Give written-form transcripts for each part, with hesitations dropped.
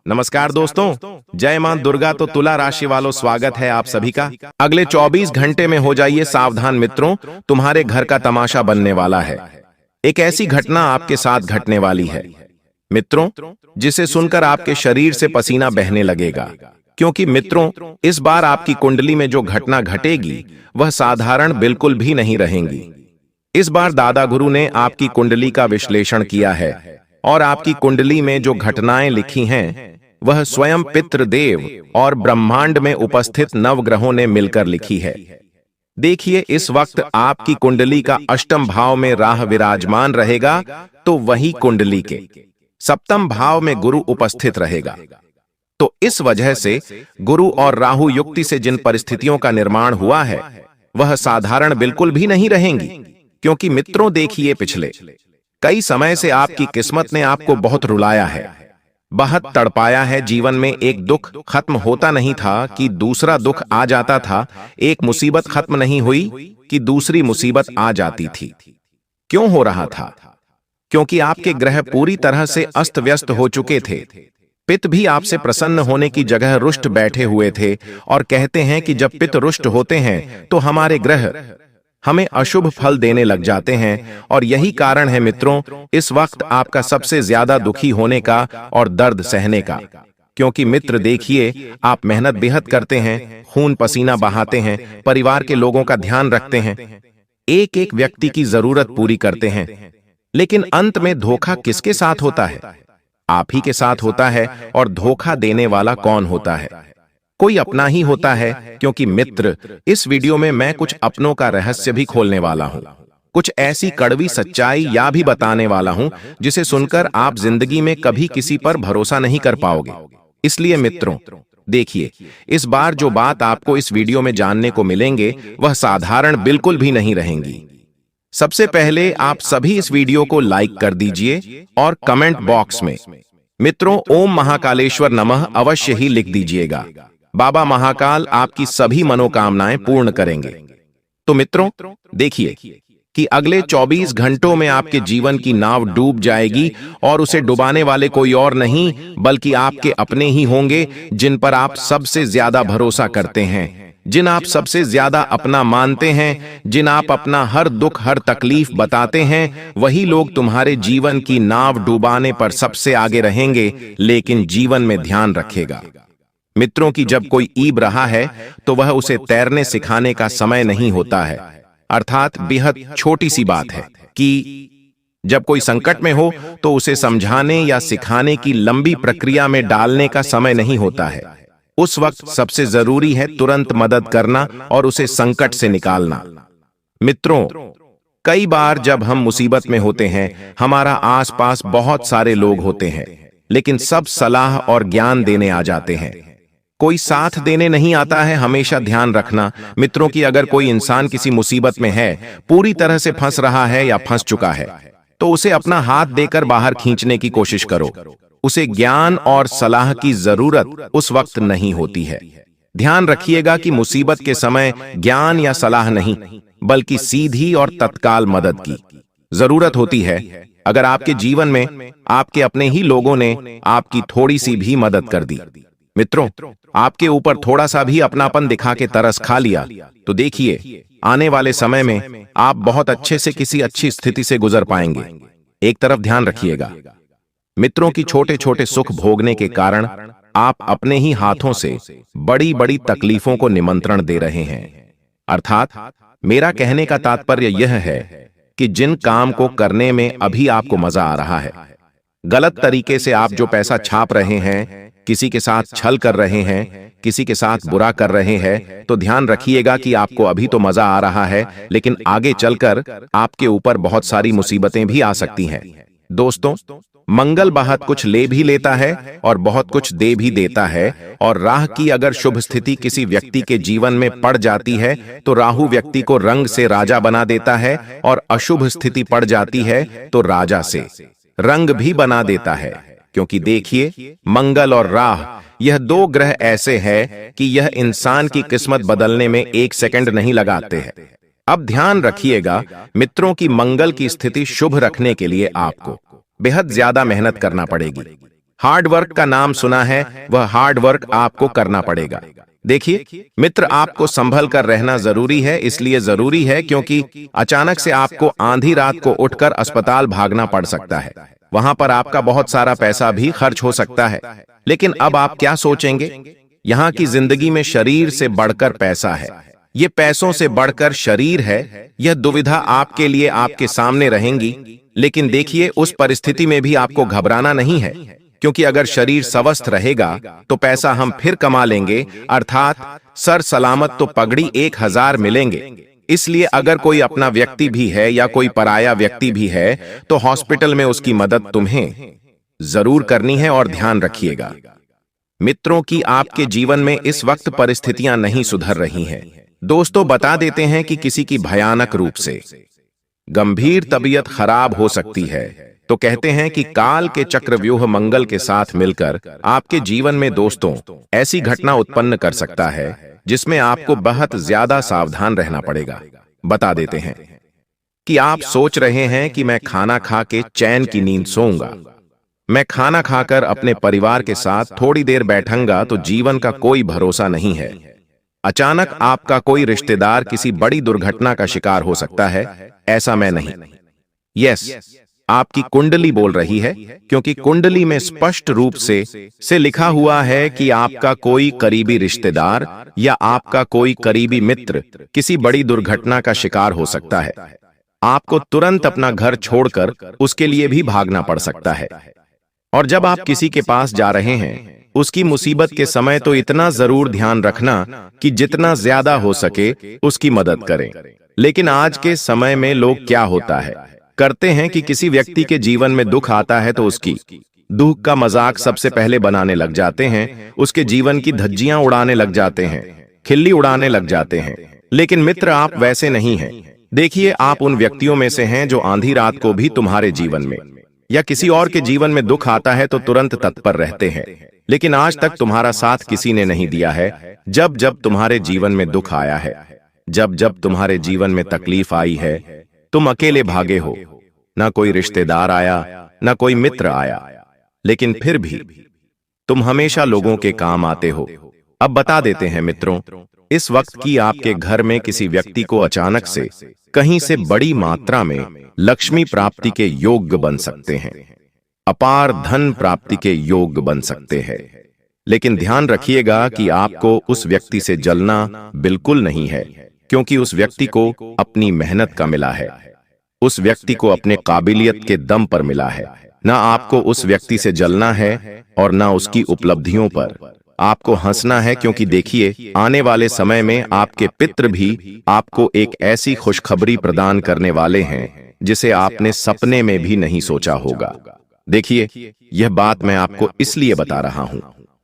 नमस्कार दोस्तों, जय मां दुर्गा। तो तुला राशि वालों, स्वागत है आप सभी का। अगले 24 घंटे में हो जाइए सावधान मित्रों, तुम्हारे घर का तमाशा बनने वाला है। एक ऐसी घटना आपके साथ घटने वाली है मित्रों, जिसे सुनकर आपके शरीर से पसीना बहने लगेगा। क्योंकि मित्रों, इस बार आपकी कुंडली में जो घटना घटेगी वह साधारण बिल्कुल भी नहीं रहेंगी। इस बार दादा गुरु ने आपकी कुंडली का विश्लेषण किया है और आपकी कुंडली में जो घटनाएं लिखी हैं वह स्वयं पितृदेव और ब्रह्मांड में उपस्थित नवग्रहों ने मिलकर लिखी है। देखिए, इस वक्त आपकी कुंडली का अष्टम भाव में राहु विराजमान रहेगा, तो वही कुंडली के सप्तम भाव में गुरु उपस्थित रहेगा। तो इस वजह से गुरु और राहु युक्ति से जिन परिस्थितियों का निर्माण हुआ है वह साधारण बिल्कुल भी नहीं रहेंगी। क्योंकि मित्रों देखिए, पिछले कई समय से आपकी किस्मत ने आपको बहुत रुलाया है, बहुत तड़पाया है। जीवन में एक दुख खत्म होता नहीं था कि दूसरा दुख आ जाता था, एक मुसीबत खत्म नहीं हुई कि दूसरी मुसीबत आ जाती थी। क्यों हो रहा था? क्योंकि आपके ग्रह पूरी तरह से अस्त व्यस्त हो चुके थे। पित्त भी आपसे प्रसन्न होने की जगह रुष्ट बैठे हुए थे, और कहते हैं कि जब पित्त रुष्ट होते हैं तो हमारे ग्रह हमें अशुभ फल देने लग जाते हैं। और यही कारण है मित्रों, इस वक्त आपका सबसे ज्यादा दुखी होने का और दर्द सहने का। क्योंकि मित्र देखिए, आप मेहनत बेहद करते हैं, खून पसीना बहाते हैं, परिवार के लोगों का ध्यान रखते हैं, एक एक व्यक्ति की जरूरत पूरी करते हैं। लेकिन अंत में धोखा किसके साथ होता है? आप ही के साथ होता है। और धोखा देने वाला कौन होता है? कोई अपना ही होता है। क्योंकि मित्र, इस वीडियो में मैं कुछ अपनों का रहस्य भी खोलने वाला हूं, कुछ ऐसी कड़वी सच्चाई या भी बताने वाला हूं जिसे सुनकर आप जिंदगी में कभी किसी पर भरोसा नहीं कर पाओगे। इसलिए मित्रों देखिए, इस बार जो बात आपको इस वीडियो में जानने को मिलेंगे वह साधारण बिल्कुल भी नहीं रहेंगी। सबसे पहले आप सभी इस वीडियो को लाइक कर दीजिए और कमेंट बॉक्स में मित्रों ओम महाकालेश्वर नमः अवश्य ही लिख दीजिएगा। बाबा महाकाल आपकी सभी मनोकामनाएं पूर्ण करेंगे। तो मित्रों देखिए कि अगले 24 घंटों में आपके जीवन की नाव डूब जाएगी, और उसे डुबाने वाले कोई और नहीं बल्कि आपके अपने ही होंगे, जिन पर आप सबसे ज्यादा भरोसा करते हैं, जिन आप सबसे ज्यादा अपना मानते हैं, जिन आप अपना हर दुख हर तकलीफ बताते हैं। वही लोग तुम्हारे जीवन की नाव डुबाने पर सबसे आगे रहेंगे। लेकिन जीवन में ध्यान रखेगा मित्रों कि जब कोई ईब रहा है तो वह उसे तैरने सिखाने का समय नहीं होता है। अर्थात बेहद छोटी सी बात है कि जब कोई संकट में हो तो उसे समझाने या सिखाने की लंबी प्रक्रिया में डालने का समय नहीं होता है। उस वक्त सबसे जरूरी है तुरंत मदद करना और उसे संकट से निकालना। मित्रों, कई बार जब हम मुसीबत में होते हैं, हमारा आसपास बहुत सारे लोग होते हैं, लेकिन सब सलाह और ज्ञान देने आ जाते हैं, कोई साथ देने नहीं आता है। हमेशा ध्यान रखना मित्रों कि अगर कोई इंसान किसी मुसीबत में है, पूरी तरह से फंस रहा है या फंस चुका है, तो उसे अपना हाथ देकर बाहर खींचने की कोशिश करो। उसे ज्ञान और सलाह की जरूरत उस वक्त नहीं होती है। ध्यान रखिएगा कि मुसीबत के समय ज्ञान या सलाह नहीं बल्कि सीधी और तत्काल मदद की जरूरत होती है। अगर आपके जीवन में आपके अपने ही लोगों ने आपकी थोड़ी सी भी मदद कर दी, मित्रों आपके ऊपर थोड़ा सा भी अपनापन दिखा के तरस खा लिया, तो देखिए आने वाले समय में आप बहुत अच्छे से किसी अच्छी स्थिति से गुजर पाएंगे। एक तरफ ध्यान रखिएगा मित्रों की छोटे छोटे सुख भोगने के कारण आप अपने ही हाथों से बड़ी बड़ी तकलीफों को निमंत्रण दे रहे हैं। अर्थात मेरा कहने का तात्पर्य यह है कि जिन काम को करने में अभी आपको मजा आ रहा है, गलत तरीके से आप जो पैसा छाप रहे हैं, किसी के साथ छल कर रहे हैं, किसी के साथ बुरा कर रहे हैं, तो ध्यान रखिएगा कि आपको अभी तो मजा आ रहा है, लेकिन आगे चलकर आपके ऊपर बहुत सारी मुसीबतें भी आ सकती हैं। दोस्तों, मंगल बहुत कुछ ले भी लेता है और बहुत कुछ दे भी देता है। और राह की अगर शुभ स्थिति किसी व्यक्ति के जीवन में पड़ जाती है तो राहु व्यक्ति को रंग से राजा बना देता है, और अशुभ स्थिति पड़ जाती है तो राजा से रंग भी बना देता है। क्योंकि देखिए, मंगल और राह यह दो ग्रह ऐसे हैं कि यह इंसान की किस्मत बदलने में एक सेकंड नहीं लगाते हैं। अब ध्यान रखिएगा मित्रों की मंगल की स्थिति शुभ रखने के लिए आपको बेहद ज्यादा मेहनत करना पड़ेगी। हार्ड वर्क का नाम सुना है, वह हार्ड वर्क आपको करना पड़ेगा। देखिए मित्र, आपको संभल कर रहना जरूरी है, इसलिए जरूरी है क्योंकि अचानक से आपको आधी रात को उठकर अस्पताल भागना पड़ सकता है। वहां पर आपका बहुत सारा पैसा भी खर्च हो सकता है। लेकिन अब आप क्या सोचेंगे? यहाँ की जिंदगी में शरीर से बढ़कर पैसा है, ये पैसों से बढ़कर शरीर है। यह दुविधा आपके लिए आपके सामने रहेंगी, लेकिन देखिए उस परिस्थिति में भी आपको घबराना नहीं है, क्योंकि अगर शरीर स्वस्थ रहेगा तो पैसा हम फिर कमा लेंगे, अर्थात सर सलामत तो पगड़ी 1000 मिलेंगे। इसलिए अगर कोई अपना व्यक्ति भी है या कोई पराया व्यक्ति भी है तो हॉस्पिटल में उसकी मदद तुम्हें जरूर करनी है। और ध्यान रखिएगा मित्रों की आपके जीवन में इस वक्त परिस्थितियां नहीं सुधर रही हैं। दोस्तों बता देते हैं कि किसी की भयानक रूप से गंभीर तबीयत खराब हो सकती है, तो कहते हैं कि काल के चक्रव्यूह मंगल के साथ मिलकर आपके जीवन में दोस्तों ऐसी घटना उत्पन्न कर सकता है जिसमें आपको बहुत ज्यादा सावधान रहना पड़ेगा। बता देते हैं कि आप सोच रहे हैं कि मैं खाना खा के चैन की नींद सोऊंगा, मैं खाना खाकर अपने परिवार के साथ थोड़ी देर बैठूंगा, तो जीवन का कोई भरोसा नहीं है। अचानक आपका कोई रिश्तेदार किसी बड़ी दुर्घटना का शिकार हो सकता है। ऐसा मैं नहीं। यस, आपकी कुंडली बोल रही है, क्योंकि कुंडली में स्पष्ट रूप से लिखा हुआ है कि आपका कोई करीबी रिश्तेदार या आपका कोई करीबी मित्र किसी बड़ी दुर्घटना का शिकार हो सकता है। आपको तुरंत अपना घर छोड़कर उसके लिए भी भागना पड़ सकता है। और जब आप किसी के पास जा रहे हैं उसकी मुसीबत के समय, तो इतना जरूर ध्यान रखना कि जितना ज्यादा हो सके उसकी मदद करें। लेकिन आज के समय में लोग क्या होता है करते हैं कि किसी व्यक्ति के जीवन में दुख आता है तो उसकी दुख का मजाक सबसे पहले बनाने लग जाते हैं, उसके जीवन की धज्जियां उड़ाने लग जाते हैं, खिल्ली उड़ाने लग जाते हैं। लेकिन मित्र, आप वैसे नहीं हैं। देखिए, आप उन व्यक्तियों में से हैं जो आधी रात को भी तुम्हारे जीवन में या किसी और के जीवन में दुख आता है तो तुरंत तत्पर रहते हैं। लेकिन आज तक तुम्हारा साथ किसी ने नहीं दिया है। जब जब तुम्हारे जीवन में दुख आया है, जब जब तुम्हारे जीवन में तकलीफ आई है, तुम अकेले भागे हो। ना कोई रिश्तेदार आया, ना कोई मित्र आया, लेकिन फिर भी तुम हमेशा लोगों के काम आते हो। अब बता देते हैं मित्रों, इस वक्त की आपके घर में किसी व्यक्ति को अचानक से कहीं से बड़ी मात्रा में लक्ष्मी प्राप्ति के योग बन सकते हैं, अपार धन प्राप्ति के योग बन सकते हैं। लेकिन ध्यान रखिएगा कि आपको उस व्यक्ति से जलना बिल्कुल नहीं है, क्योंकि उस व्यक्ति को अपनी मेहनत का मिला है, उस व्यक्ति को अपने काबिलियत के दम पर मिला है। ना आपको उस व्यक्ति से जलना है और ना उसकी उपलब्धियों पर आपको हंसना है, क्योंकि देखिए आने वाले समय में आपके पितृ भी आपको एक ऐसी खुशखबरी प्रदान करने वाले हैं जिसे आपने सपने में भी नहीं सोचा होगा। देखिए, यह बात मैं आपको इसलिए बता रहा हूं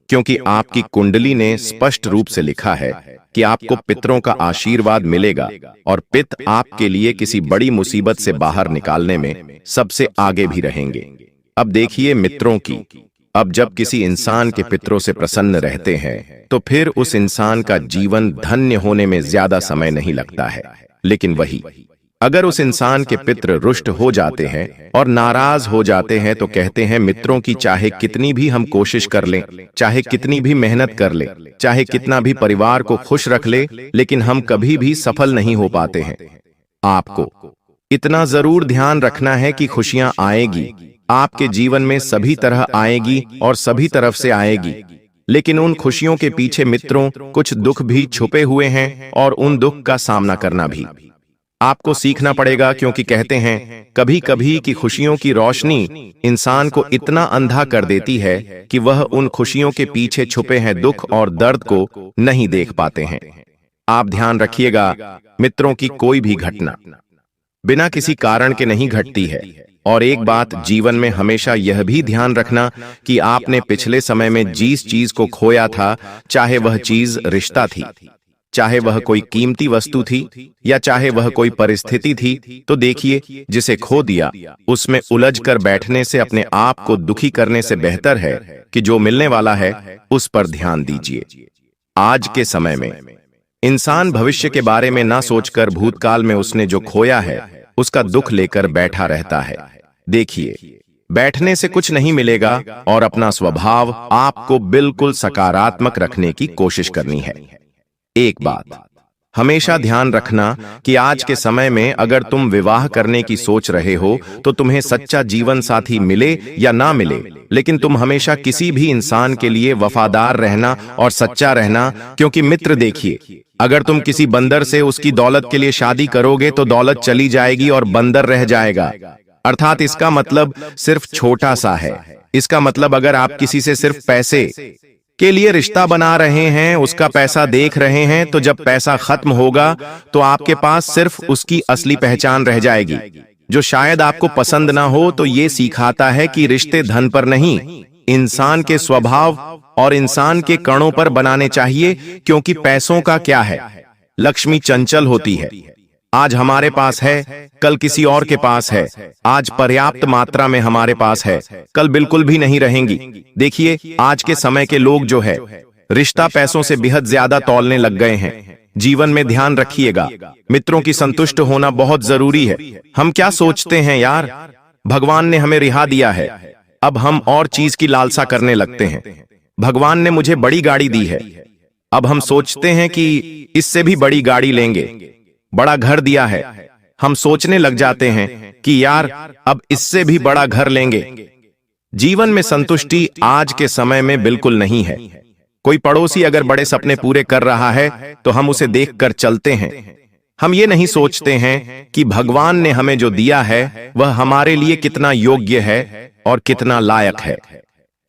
क्योंकि आपकी कुंडली ने स्पष्ट रूप से लिखा है कि आपको पितरों का आशीर्वाद मिलेगा और पित्र आपके लिए किसी बड़ी मुसीबत से बाहर निकालने में सबसे आगे भी रहेंगे। अब देखिए मित्रों की, अब जब किसी इंसान के पितरों से प्रसन्न रहते हैं तो फिर उस इंसान का जीवन धन्य होने में ज्यादा समय नहीं लगता है। लेकिन वही अगर उस इंसान के पितृ रुष्ट हो जाते हैं और नाराज हो जाते हैं तो कहते हैं मित्रों की चाहे कितनी भी हम कोशिश कर लें, चाहे कितनी भी मेहनत कर लें, चाहे कितना भी परिवार को खुश रख ले, लेकिन हम कभी भी सफल नहीं हो पाते हैं। आपको इतना जरूर ध्यान रखना है कि खुशियां आएगी, आपके जीवन में सभी तरह आएगी और सभी तरफ से आएगी, लेकिन उन खुशियों के पीछे मित्रों कुछ दुख भी छुपे हुए हैं और उन दुख का सामना करना भी आपको सीखना पड़ेगा, क्योंकि कहते हैं कभी कभी कि खुशियों की रोशनी इंसान को इतना अंधा कर देती है कि वह उन खुशियों के पीछे छुपे हैं दुख और दर्द को नहीं देख पाते हैं। आप ध्यान रखिएगा मित्रों की कोई भी घटना बिना किसी कारण के नहीं घटती है। और एक बात जीवन में हमेशा यह भी ध्यान रखना कि आपने पिछले समय में जिस चीज को खोया था, चाहे वह चीज रिश्ता थी, चाहे वह कोई कीमती वस्तु थी या चाहे वह कोई परिस्थिति थी, तो देखिए जिसे खो दिया उसमें उलझकर बैठने से अपने आप को दुखी करने से बेहतर है कि जो मिलने वाला है उस पर ध्यान दीजिए। आज के समय में इंसान भविष्य के बारे में ना सोचकर भूतकाल में उसने जो खोया है उसका दुख लेकर बैठा रहता है। देखिए बैठने से कुछ नहीं मिलेगा और अपना स्वभाव आपको बिल्कुल सकारात्मक रखने की कोशिश करनी है। एक बात हमेशा ध्यान रखना कि आज के समय में अगर तुम विवाह करने की सोच रहे हो तो तुम्हें सच्चा जीवन साथी मिले या ना मिले, लेकिन तुम हमेशा किसी भी इंसान के लिए वफादार रहना और सच्चा रहना, क्योंकि मित्र देखिए, अगर तुम किसी बंदर से उसकी दौलत के लिए शादी करोगे तो दौलत चली जाएगी और बंदर रह जाएगा। अर्थात इसका मतलब सिर्फ छोटा सा है। इसका मतलब अगर आप किसी से सिर्फ पैसे के लिए रिश्ता बना रहे हैं, उसका पैसा देख रहे हैं, तो जब पैसा खत्म होगा तो आपके पास सिर्फ उसकी असली पहचान रह जाएगी, जो शायद आपको पसंद ना हो। तो ये सिखाता है कि रिश्ते धन पर नहीं, इंसान के स्वभाव और इंसान के कणों पर बनाने चाहिए, क्योंकि पैसों का क्या है, लक्ष्मी चंचल होती है। आज हमारे पास है, कल किसी और के पास है। आज पर्याप्त मात्रा में हमारे पास है, कल बिल्कुल भी नहीं रहेंगी। देखिए, आज के समय के लोग जो है रिश्ता पैसों से बेहद ज्यादा तौलने लग गए हैं। जीवन में ध्यान रखिएगा, मित्रों की संतुष्ट होना बहुत जरूरी है। हम क्या सोचते हैं यार, भगवान ने हमें रिहा दिया है, अब हम और चीज की लालसा करने लगते हैं। भगवान ने मुझे बड़ी गाड़ी दी है, अब हम सोचते हैं कि इससे भी बड़ी गाड़ी लेंगे। बड़ा घर दिया है, हम सोचने लग जाते हैं कि यार अब इससे भी बड़ा घर लेंगे। जीवन में संतुष्टि आज के समय में बिल्कुल नहीं है। कोई पड़ोसी अगर बड़े सपने पूरे कर रहा है तो हम उसे देखकर चलते हैं। हम ये नहीं सोचते हैं कि भगवान ने हमें जो दिया है वह हमारे लिए कितना योग्य है और कितना लायक है।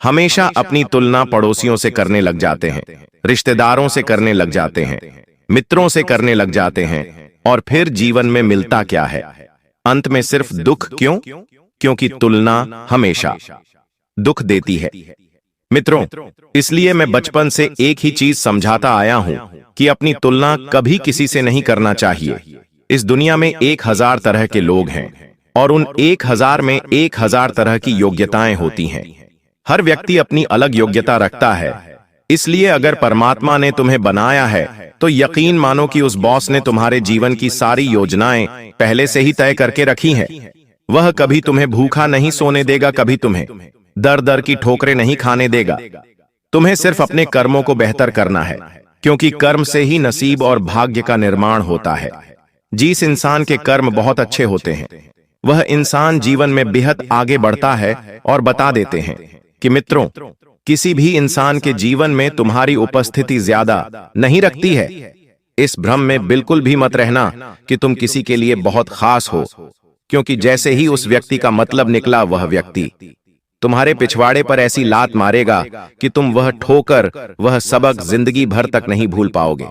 हमेशा अपनी तुलना पड़ोसियों से करने लग जाते हैं, रिश्तेदारों से करने लग जाते हैं, मित्रों से करने लग जाते हैं, और फिर जीवन में मिलता क्या है? अंत में सिर्फ दुख। क्यों? क्योंकि तुलना हमेशा दुख देती है। मित्रों, इसलिए मैं बचपन से एक ही चीज समझाता आया हूं कि अपनी तुलना कभी किसी से नहीं करना चाहिए। इस दुनिया में 1000 तरह के लोग हैं और उन 1000 में 1000 तरह की योग्यताएं होती हैं। हर व्यक्ति अपनी अलग योग्यता रखता है। इसलिए अगर परमात्मा ने तुम्हें बनाया है तो यकीन मानो कि उस बॉस ने तुम्हारे जीवन की सारी योजनाएं पहले से ही तय करके रखी हैं। वह कभी तुम्हें भूखा नहीं सोने देगा, कभी तुम्हें दर दर की ठोकरें नहीं खाने देगा। तुम्हें सिर्फ अपने कर्मों को बेहतर करना है, क्योंकि कर्म से ही नसीब और भाग्य का निर्माण होता है। जिस इंसान के कर्म बहुत अच्छे होते हैं वह इंसान जीवन में बेहद आगे बढ़ता है और बता देते हैं कि मित्रों, किसी भी इंसान के जीवन में तुम्हारी उपस्थिति ज्यादा नहीं रखती है। इस भ्रम में बिल्कुल भी मत रहना कि तुम किसी के लिए बहुत खास हो, क्योंकि जैसे ही उस व्यक्ति का मतलब निकला वह व्यक्ति तुम्हारे पिछवाड़े पर ऐसी लात मारेगा कि तुम वह ठोकर, वह सबक जिंदगी भर तक नहीं भूल पाओगे।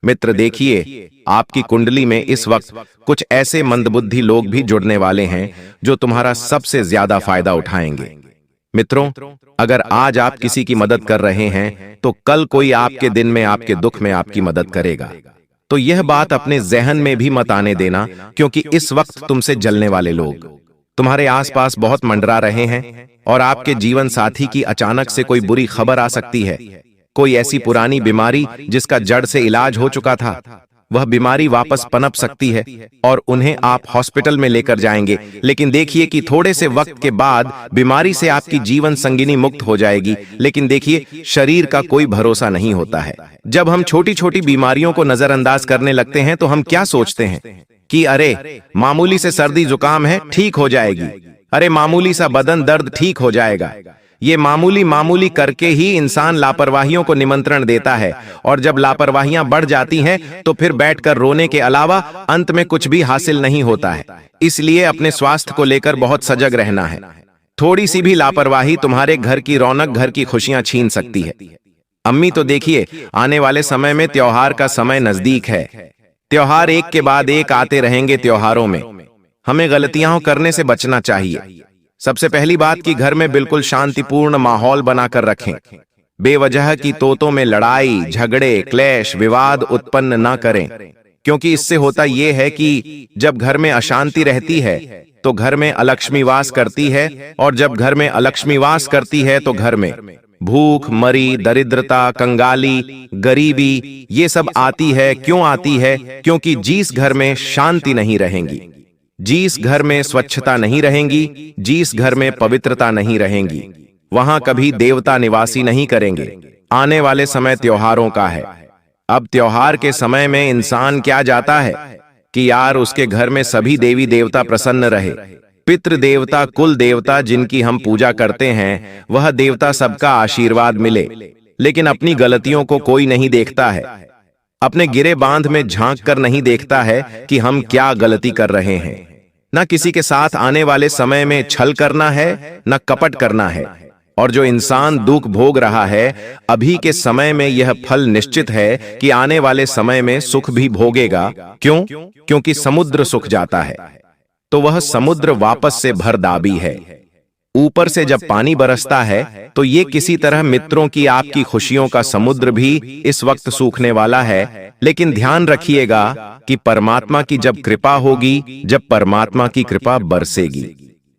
मित्र देखिए, आपकी कुंडली में इस वक्त कुछ ऐसे मंदबुद्धि लोग भी जुड़ने वाले हैं जो तुम्हारा सबसे ज्यादा फायदा उठाएंगे। मित्रों, अगर आज आप किसी की मदद कर रहे हैं तो कल कोई आपके दिन में, आपके दुख में आपकी मदद करेगा। तो यह बात अपने जहन में भी मत आने देना, क्योंकि इस वक्त तुमसे जलने वाले लोग तुम्हारे आसपास बहुत मंडरा रहे हैं और आपके जीवन साथी की अचानक से कोई बुरी खबर आ सकती है। कोई ऐसी पुरानी बीमारी जिसका जड़ से इलाज हो चुका था, वह बीमारी वापस पनप सकती है और उन्हें आप हॉस्पिटल में लेकर जाएंगे। लेकिन देखिए कि थोड़े से वक्त के बाद बीमारी से आपकी जीवन संगिनी मुक्त हो जाएगी। लेकिन देखिए, शरीर का कोई भरोसा नहीं होता है। जब हम छोटी छोटी बीमारियों को नजरअंदाज करने लगते हैं तो हम क्या सोचते हैं कि अरे मामूली से सर्दी जुकाम है, ठीक हो जाएगी। अरे मामूली सा बदन दर्द, ठीक हो जाएगा। ये मामूली मामूली करके ही इंसान लापरवाहियों को निमंत्रण देता है, और जब लापरवाहियां बढ़ जाती हैं तो फिर बैठकर रोने के अलावा अंत में कुछ भी हासिल नहीं होता है। इसलिए अपने स्वास्थ्य को लेकर बहुत सजग रहना है। थोड़ी सी भी लापरवाही तुम्हारे घर की रौनक, घर की खुशियां छीन सकती है। अम्मी, तो देखिए, आने वाले समय में त्योहार का समय नजदीक है। त्योहार एक के बाद एक आते रहेंगे। त्योहारों में हमें गलतियां करने से बचना चाहिए। सबसे पहली बात कि घर में बिल्कुल शांतिपूर्ण माहौल बनाकर रखें। बेवजह की तोतों में लड़ाई, झगड़े, क्लेश, विवाद उत्पन्न ना करें, क्योंकि इससे होता यह है कि जब घर में अशांति रहती है तो घर में अलक्ष्मी वास करती है, और जब घर में अलक्ष्मी वास करती है तो घर में भूख, मरी, दरिद्रता, कंगाली, गरीबी, ये सब आती है। क्यों आती है? क्योंकि जिस घर में शांति नहीं रहेंगी, जिस घर में स्वच्छता नहीं रहेंगी, जिस घर में पवित्रता नहीं रहेंगी, वहां कभी देवता निवासी नहीं करेंगे। आने वाले समय त्योहारों का है। अब त्योहार के समय में इंसान क्या जाता है कि यार उसके घर में सभी देवी देवता प्रसन्न रहे। पितृ देवता, कुल देवता जिनकी हम पूजा करते हैं, वह देवता सबका आशीर्वाद मिले। लेकिन अपनी गलतियों को कोई नहीं देखता है। अपने गिरे बांध में झांक कर नहीं देखता है कि हम क्या गलती कर रहे हैं। न किसी के साथ आने वाले समय में छल करना है, न कपट करना है। और जो इंसान दुख भोग रहा है, अभी के समय में यह फल निश्चित है कि आने वाले समय में सुख भी भोगेगा। क्यों? क्योंकि समुद्र सूख जाता है तो वह समुद्र वापस से भर दाबी है। ऊपर से जब पानी बरसता है तो ये किसी तरह मित्रों की, आपकी खुशियों का समुद्र भी इस वक्त सूखने वाला है। लेकिन ध्यान रखिएगा कि परमात्मा की जब कृपा होगी, जब परमात्मा की कृपा बरसेगी,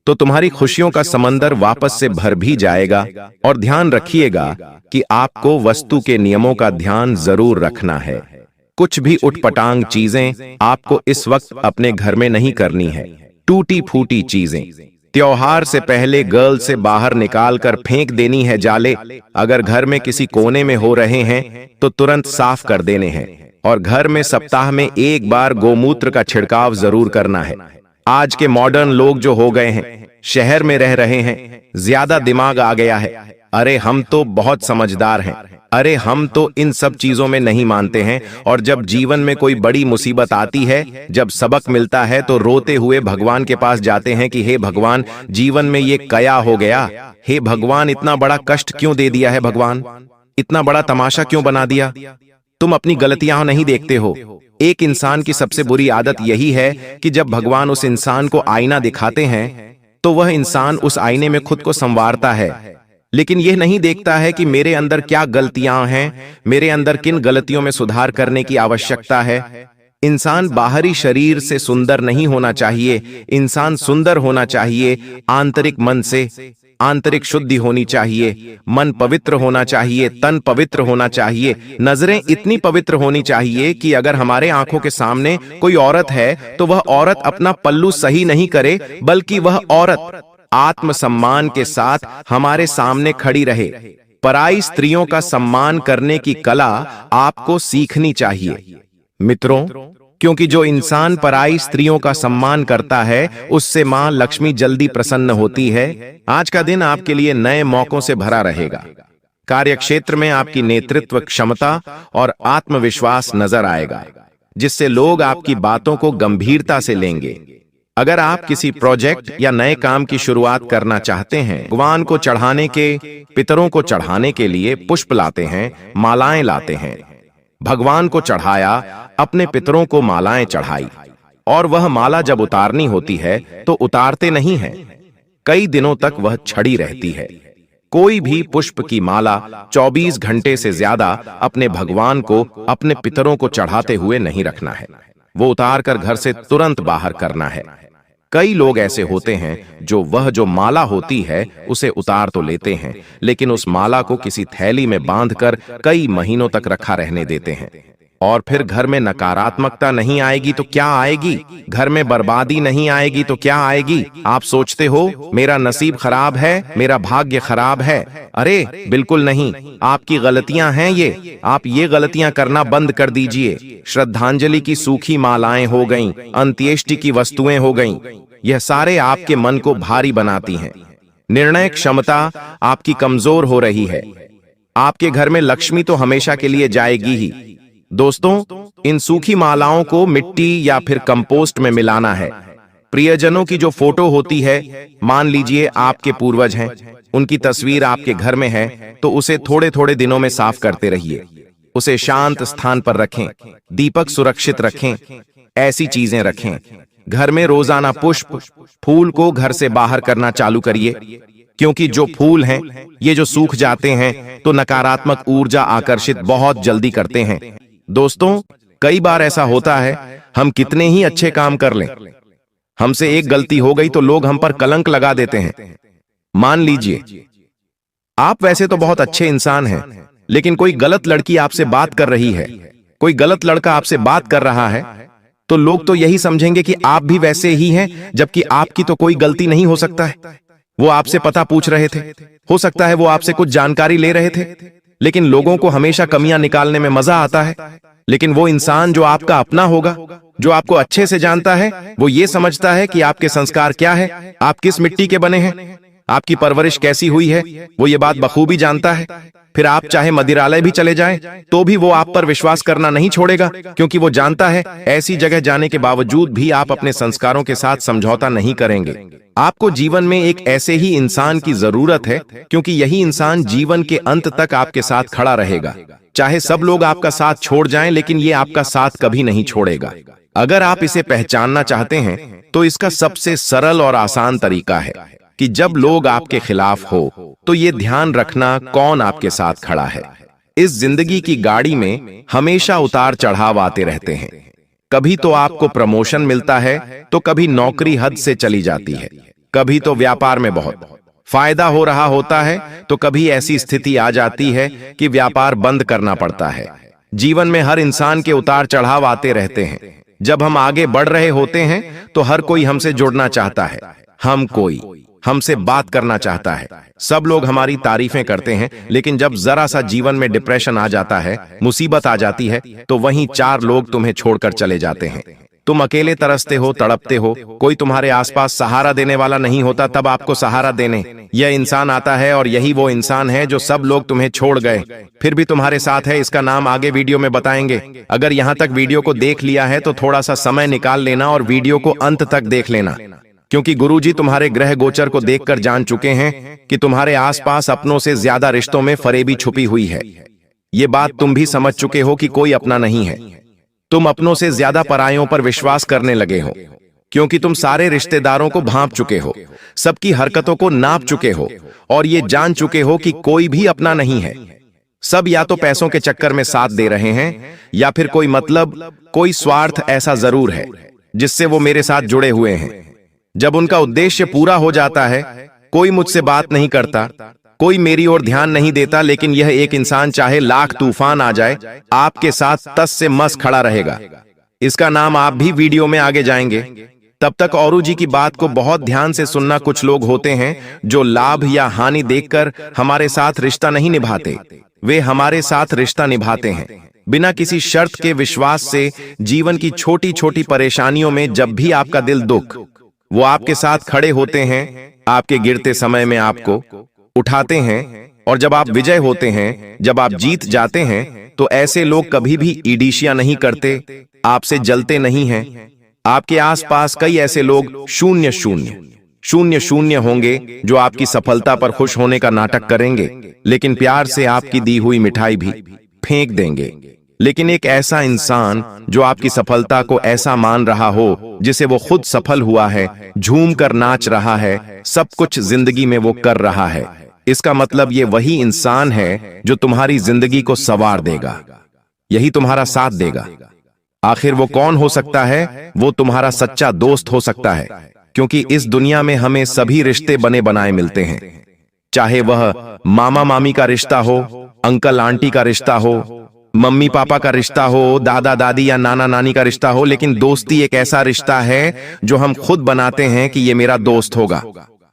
तो तुम्हारी खुशियों का समंदर वापस से भर भी जाएगा। और ध्यान रखिएगा कि आपको वस्तु के नियमों का ध्यान जरूर रखना है। कुछ भी उटपटांग चीजें आपको इस वक्त अपने घर में नहीं करनी है। टूटी फूटी चीजें त्योहार से पहले गर्ल से बाहर निकाल कर फेंक देनी है जाले। अगर घर में किसी कोने में हो रहे हैं तो तुरंत साफ कर देने हैं। और घर में सप्ताह में एक बार गोमूत्र का छिड़काव जरूर करना है। आज के मॉडर्न लोग जो हो गए हैं, शहर में रह रहे हैं, ज्यादा दिमाग आ गया है। अरे हम तो बहुत समझदार हैं, अरे हम तो इन सब चीजों में नहीं मानते हैं। और जब जीवन में कोई बड़ी मुसीबत आती है, जब सबक मिलता है, तो रोते हुए भगवान के पास जाते हैं कि हे भगवान, जीवन में ये क्या हो गया। हे भगवान, इतना बड़ा कष्ट क्यों दे दिया है भगवान, इतना बड़ा तमाशा क्यों बना दिया। तुम अपनी गलतियां नहीं देखते हो। एक इंसान की सबसे बुरी आदत यही है कि जब भगवान उस इंसान को आईना दिखाते हैं तो वह इंसान उस आईने में खुद को संवारता है, लेकिन यह नहीं देखता है कि मेरे अंदर क्या गलतियां हैं, मेरे अंदर किन गलतियों में सुधार करने की आवश्यकता है। इंसान बाहरी शरीर से सुंदर नहीं होना चाहिए, इंसान सुंदर होना चाहिए आंतरिक मन से। आंतरिक शुद्धि होनी चाहिए, मन पवित्र होना चाहिए, तन पवित्र होना चाहिए, नजरें इतनी पवित्र होनी चाहिए कि अगर हमारे आंखों के सामने कोई औरत है तो वह औरत अपना पल्लू सही नहीं करे, बल्कि वह औरत आत्मसम्मान के साथ हमारे सामने खड़ी रहे। पराई स्त्रियों का सम्मान करने की कला आपको सीखनी चाहिए मित्रों, क्योंकि जो इंसान पराई स्त्रियों का सम्मान करता है, उससे मां लक्ष्मी जल्दी प्रसन्न होती है। आज का दिन आपके लिए नए मौकों से भरा रहेगा। कार्यक्षेत्र में आपकी नेतृत्व क्षमता और आत्मविश्वास नजर आएगा, जिससे लोग आपकी बातों को गंभीरता से लेंगे। अगर आप किसी प्रोजेक्ट या नए काम की शुरुआत करना चाहते हैं, भगवान को चढ़ाने के, पितरों को चढ़ाने के लिए पुष्प लाते हैं, मालाएं लाते हैं। भगवान को चढ़ाया, अपने पितरों को मालाएं चढ़ाई, और वह माला जब उतारनी होती है तो उतारते नहीं हैं, कई दिनों तक वह छड़ी रहती है। कोई भी पुष्प की माला 24 घंटे से ज्यादा अपने भगवान को, अपने पितरों को चढ़ाते हुए नहीं रखना है। वो उतार कर घर से तुरंत बाहर करना है। कई लोग ऐसे होते हैं जो माला होती है उसे उतार तो लेते हैं, लेकिन उस माला को किसी थैली में बांधकर कई महीनों तक रखा रहने देते हैं। और फिर घर में नकारात्मकता नहीं आएगी तो क्या आएगी, घर में बर्बादी नहीं आएगी तो क्या आएगी। आप सोचते हो मेरा नसीब खराब है, मेरा भाग्य खराब है। अरे बिल्कुल नहीं, आपकी गलतियां हैं ये। आप ये गलतियां करना बंद कर दीजिए। श्रद्धांजलि की सूखी मालाएं हो गईं, अंत्येष्टि की वस्तुएं हो गईं, यह सारे आपके मन को भारी बनाती हैं। निर्णय क्षमता आपकी कमजोर हो रही है। आपके घर में लक्ष्मी तो हमेशा के लिए जाएगी ही। दोस्तों, इन सूखी मालाओं को मिट्टी या फिर कंपोस्ट में मिलाना है। प्रियजनों की जो फोटो होती है, मान लीजिए आपके पूर्वज हैं, उनकी तस्वीर आपके घर में है, तो उसे थोड़े थोड़े दिनों में साफ करते रहिए। उसे शांत स्थान पर रखें, दीपक सुरक्षित रखें, ऐसी चीजें रखें। घर में रोजाना पुष्प, फूल को घर से बाहर करना चालू करिए, क्योंकि जो फूल हैं ये जो सूख जाते हैं तो नकारात्मक ऊर्जा आकर्षित बहुत जल्दी करते हैं। दोस्तों, कई बार ऐसा होता है, हम कितने ही अच्छे काम कर लें, हमसे एक गलती हो गई तो लोग हम पर कलंक लगा देते हैं। मान लीजिए आप वैसे तो बहुत अच्छे इंसान हैं, लेकिन कोई गलत लड़की आपसे बात कर रही है, कोई गलत लड़का आपसे बात कर रहा है, तो लोग तो यही समझेंगे कि आप भी वैसे ही हैं, जबकि आपकी तो कोई गलती नहीं हो सकता है। वो आपसे पता पूछ रहे थे, हो सकता है वो आपसे कुछ जानकारी ले रहे थे, लेकिन लोगों को हमेशा कमियां निकालने में मजा आता है। लेकिन वो इंसान जो आपका अपना होगा, जो आपको अच्छे से जानता है, वो ये समझता है कि आपके संस्कार क्या है, आप किस मिट्टी के बने हैं, आपकी परवरिश कैसी हुई है, वो ये बात बखूबी जानता है। फिर आप चाहे मदिरालय भी चले जाएं, तो भी वो आप पर विश्वास करना नहीं छोड़ेगा, क्योंकि वो जानता है ऐसी जगह जाने के बावजूद भी आप अपने संस्कारों के साथ समझौता नहीं करेंगे। आपको जीवन में एक ऐसे ही इंसान की जरूरत है, क्योंकि यही इंसान जीवन के अंत तक आपके साथ खड़ा रहेगा। चाहे सब लोग आपका साथ छोड़ जाएं, लेकिन ये आपका साथ कभी नहीं छोड़ेगा। अगर आप इसे पहचानना चाहते हैं, तो इसका सबसे सरल और आसान तरीका है कि जब लोग आपके खिलाफ हो, तो ये ध्यान रखना कौन आपके साथ खड़ा है। इस जिंदगी की गाड़ी में हमेशा उतार चढ़ाव आते रहते हैं। कभी तो आपको प्रमोशन मिलता है, तो कभी नौकरी हद से चली जाती है, कभी तो व्यापार में बहुत फायदा हो रहा होता है, तो कभी ऐसी स्थिति आ जाती है कि व्यापार बंद करना पड़ता है। जीवन में हर इंसान के उतार चढ़ाव आते रहते हैं। जब हम आगे बढ़ रहे होते हैं, तो हर कोई हमसे जुड़ना चाहता है, कोई हमसे बात करना चाहता है, सब लोग हमारी तारीफें करते हैं। लेकिन जब जरा सा जीवन में डिप्रेशन आ जाता है, मुसीबत आ जाती है, तो वहीं 4 लोग तुम्हें छोड़कर चले जाते हैं। तुम अकेले तरसते हो, तड़पते हो, कोई तुम्हारे आसपास सहारा देने वाला नहीं होता। तब आपको सहारा देने यह इंसान आता है, और यही वो इंसान है जो सब लोग तुम्हें छोड़ गए, फिर भी तुम्हारे साथ है। इसका नाम आगे वीडियो में बताएंगे। अगर यहाँ तक वीडियो को देख लिया है, तो थोड़ा सा समय निकाल लेना और वीडियो को अंत तक देख लेना, क्योंकि गुरुजी तुम्हारे ग्रह गोचर को देखकर जान चुके हैं कि तुम्हारे आसपास अपनों से ज्यादा रिश्तों में फरेबी छुपी हुई है। ये बात तुम भी समझ चुके हो कि कोई अपना नहीं है। तुम अपनों से ज्यादा परायों पर विश्वास करने लगे हो, क्योंकि तुम सारे रिश्तेदारों को भांप चुके हो, सबकी हरकतों को नाप चुके हो, और ये जान चुके हो कि कोई भी अपना नहीं है। सब या तो पैसों के चक्कर में साथ दे रहे हैं, या फिर कोई मतलब, कोई स्वार्थ ऐसा जरूर है जिससे वो मेरे साथ जुड़े हुए हैं। जब उनका उद्देश्य पूरा हो जाता है, कोई मुझसे बात नहीं करता, कोई मेरी ओर ध्यान नहीं देता, लेकिन यह एक इंसान चाहे लाख तूफान आ जाए, आपके साथ तस से मस खड़ा रहेगा। इसका नाम आप भी वीडियो में आगे जाएंगे। तब तक औरू जी की बात को बहुत ध्यान से सुनना। कुछ लोग होते हैं जो लाभ या हानि देखकर हमारे साथ रिश्ता नहीं निभाते, वे हमारे साथ रिश्ता निभाते हैं बिना किसी शर्त के, विश्वास से। जीवन की छोटी छोटी परेशानियों में जब भी आपका दिल दुख, वो आपके साथ खड़े होते हैं, आपके गिरते समय में आपको उठाते हैं, और जब आप विजय होते हैं, जब आप जीत जाते हैं, तो ऐसे लोग कभी भी ईर्ष्या नहीं करते, आपसे जलते नहीं हैं। आपके आसपास कई ऐसे लोग शून्य शून्य शून्य शून्य होंगे जो आपकी सफलता पर खुश होने का नाटक करेंगे, लेकिन प्यार से आपकी दी हुई मिठाई भी फेंक देंगे। लेकिन एक ऐसा इंसान जो आपकी सफलता को ऐसा मान रहा हो जिसे वो खुद सफल हुआ है, झूम कर नाच रहा है, सब कुछ जिंदगी में वो कर रहा है, इसका मतलब ये वही इंसान है जो तुम्हारी जिंदगी को संवार देगा, यही तुम्हारा साथ देगा। आखिर वो कौन हो सकता है? वो तुम्हारा सच्चा दोस्त हो सकता है, क्योंकि इस दुनिया में हमें सभी रिश्ते बने बनाए मिलते हैं, चाहे वह मामा मामी का रिश्ता हो, अंकल आंटी का रिश्ता हो, मम्मी पापा का रिश्ता हो, दादा दादी या नाना नानी का रिश्ता हो। लेकिन दोस्ती एक ऐसा रिश्ता है जो हम खुद बनाते हैं कि ये मेरा दोस्त होगा।